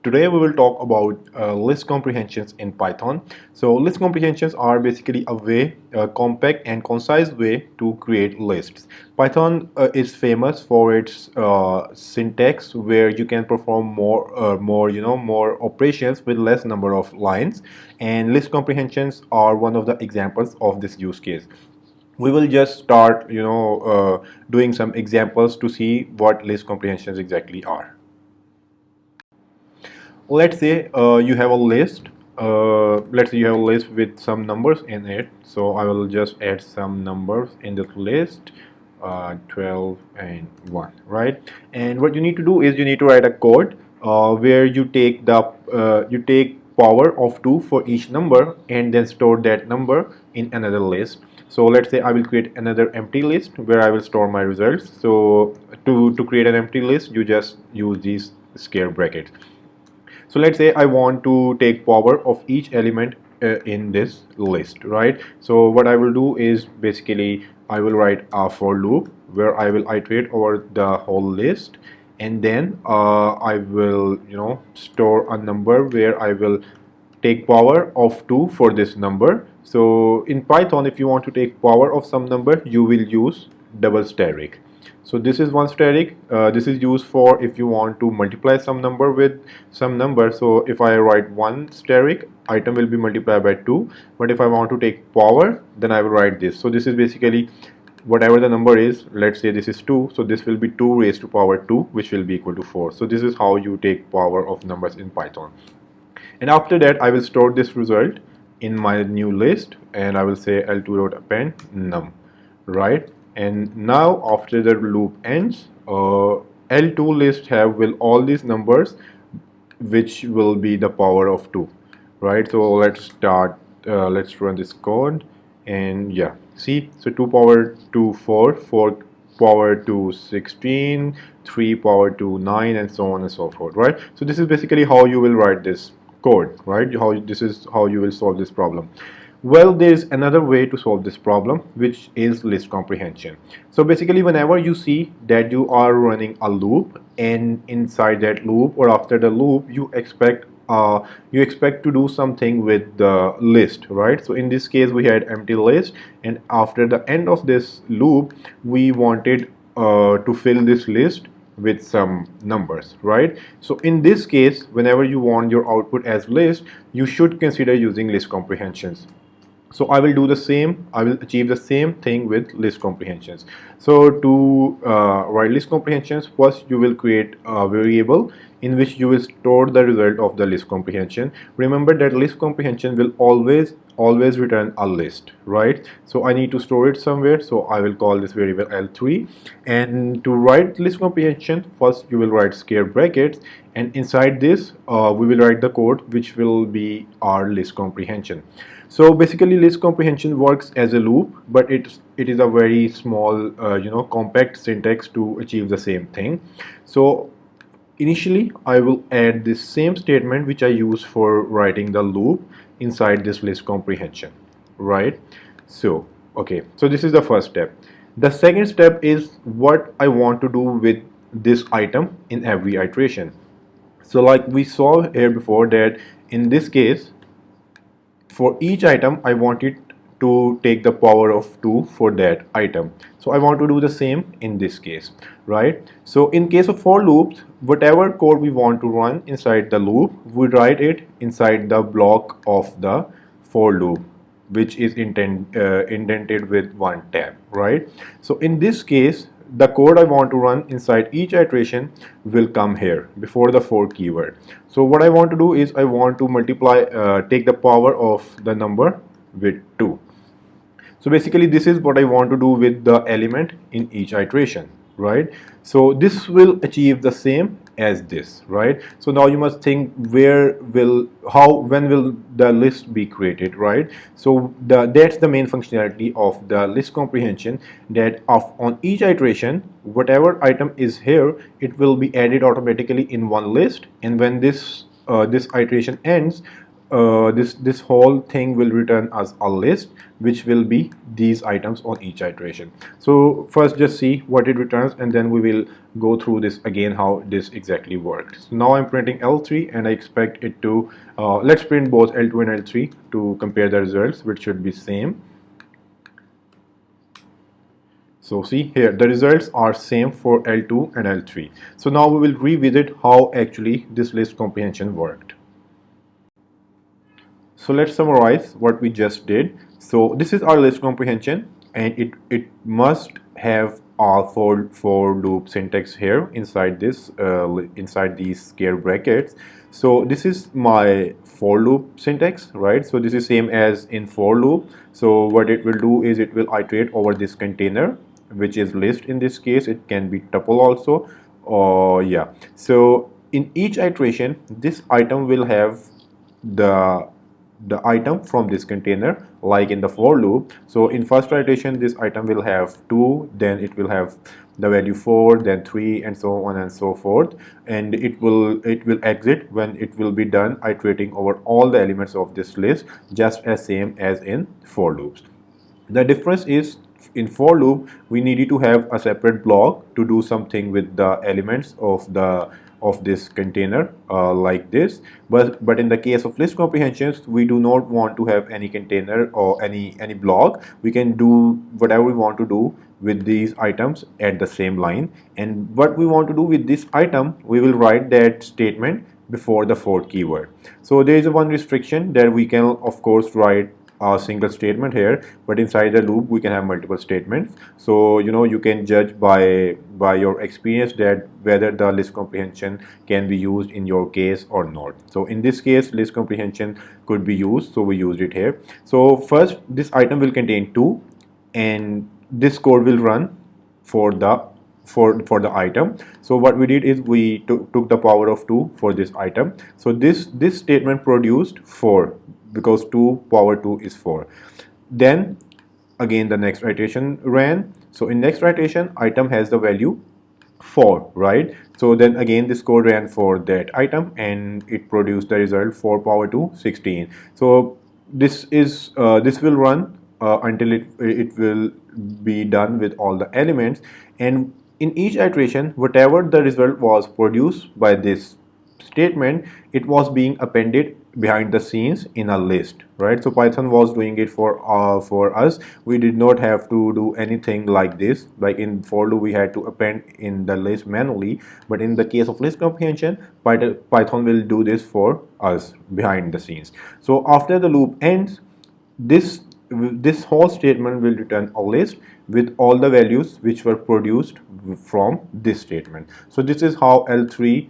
Today we will talk about list comprehensions in Python. So list comprehensions are basically a compact and concise way to create lists. Python is famous for its syntax, where you can perform more operations with less number of lines. And list comprehensions are one of the examples of this use case. We will just start, doing some examples to see what list comprehensions exactly are. Let's say you have a list. Let's say you have a list with some numbers in it. So I will just add some numbers in this list, 12 and 1, right? And what you need to do is you need to write a code where you take power of 2 for each number and then store that number in another list. So let's say I will create another empty list where I will store my results. So to create an empty list, you just use these square brackets. So let's say I want to take power of each element in this list, right? So what I will do is basically I will write a for loop where I will iterate over the whole list, and then I will store a number where I will take power of 2 for this number. So in Python, if you want to take power of some number, you will use double static. So this is one static. This is used for if you want to multiply some number with some number. So if I write one static, item will be multiplied by 2. But if I want to take power, then I will write this. So this is basically whatever the number is. Let's say this is 2. So this will be 2 raised to power 2, which will be equal to 4. So this is how you take power of numbers in Python. And after that, I will store this result in my new list, and I will say L2.append num, right? And now after the loop ends, L2 list will all these numbers which will be the power of 2, right? So let's start, let's run this code, and yeah, see, so 2 power to 4, 4 power to 16, 3 power to 9, and so on and so forth, right? So this is basically how you will write this code, right? This is how you will solve this problem. Well, there is another way to solve this problem, which is list comprehension. So basically, whenever you see that you are running a loop, and inside that loop or after the loop you expect to do something with the list, right? So in this case we had empty list, and after the end of this loop we wanted to fill this list with some numbers, right? So in this case, whenever you want your output as list, you should consider using list comprehensions. So I will do the same. I will achieve the same thing with list comprehensions. So to write list comprehensions, first you will create a variable in which you will store the result of the list comprehension. Remember that list comprehension will always return a list, right? So I need to store it somewhere. So I will call this variable L3. And to write list comprehension, first you will write square brackets, and inside this we will write the code which will be our list comprehension. So basically list comprehension works as a loop, but it is a very small compact syntax to achieve the same thing. So initially I will add this same statement which I use for writing the loop inside this list comprehension, right? So okay, so this is the first step. The second step is what I want to do with this item in every iteration. So like we saw here before, that in this case for each item I want it to take the power of 2 for that item. So I want to do the same in this case, right? So in case of for loops, whatever code we want to run inside the loop, we write it inside the block of the for loop, which is indented with one tab, right? So in this case, the code I want to run inside each iteration will come here before the for keyword. So what I want to do is I want to take the power of the number with 2. So basically this is what I want to do with the element in each iteration, right? So this will achieve the same as this, right? So now you must think when will the list be created, right? So that's the main functionality of the list comprehension, that on each iteration whatever item is here, it will be added automatically in one list, and when this iteration ends, this whole thing will return as a list, which will be these items on each iteration. So first just see what it returns, and then we will go through this again how this exactly works. So now I'm printing L3, and I expect it to let's print both L2 and L3 to compare the results, which should be same. So see here, the results are same for L2 and L3. So now we will revisit how actually this list comprehension worked. So let's summarize what we just did. So this is our list comprehension, and it must have all for loop syntax here inside this inside these square brackets. So this is my for loop syntax, right? So this is same as in for loop. So what it will do is it will iterate over this container, which is list in this case. It can be tuple also, or yeah. So in each iteration, this item will have the item from this container, like in the for loop. So in first iteration, this item will have 2, then it will have the value 4, then 3, and so on and so forth, and it will exit when it will be done iterating over all the elements of this list, just as same as in for loops. The difference is in for loop we needed to have a separate block to do something with the elements of this container, like this, but in the case of list comprehensions, we do not want to have any container or any block. We can do whatever we want to do with these items at the same line, and what we want to do with this item, we will write that statement before the fourth keyword. So there is a one restriction that we can of course write a single statement here, but inside the loop we can have multiple statements. So you can judge by your experience that whether the list comprehension can be used in your case or not. So in this case, list comprehension could be used, so we used it here. So first, this item will contain 2, and this code will run for the item. So what we did is we took the power of 2 for this item. So this statement produced 4, because 2 power 2 is 4. Then again the next iteration ran. So in next iteration, item has the value 4, right? So then again this code ran for that item, and it produced the result 4 power 2 16. So this will run until it will be done with all the elements, and in each iteration, whatever the result was produced by this statement, it was being appended behind the scenes in a list, right? So Python was doing it for us. We did not have to do anything like this. Like in for loop, we had to append in the list manually, but in the case of list comprehension, Python will do this for us behind the scenes. So after the loop ends, this whole statement will return a list with all the values which were produced from this statement. So this is how L3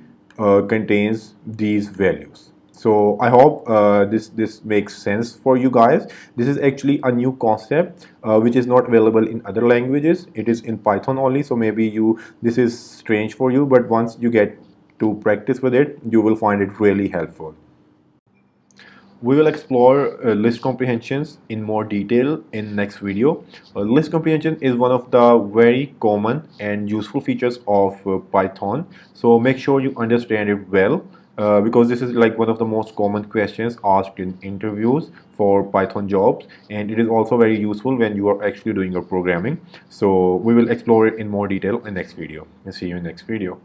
contains these values. So I hope this makes sense for you guys. This is actually a new concept which is not available in other languages. It is in Python only, so maybe this is strange for you, but once you get to practice with it, you will find it really helpful. We will explore list comprehensions in more detail in next video. List comprehension is one of the very common and useful features of Python. So make sure you understand it well, because this is like one of the most common questions asked in interviews for Python jobs, and it is also very useful when you are actually doing your programming. So we will explore it in more detail in next video. I'll see you in next video.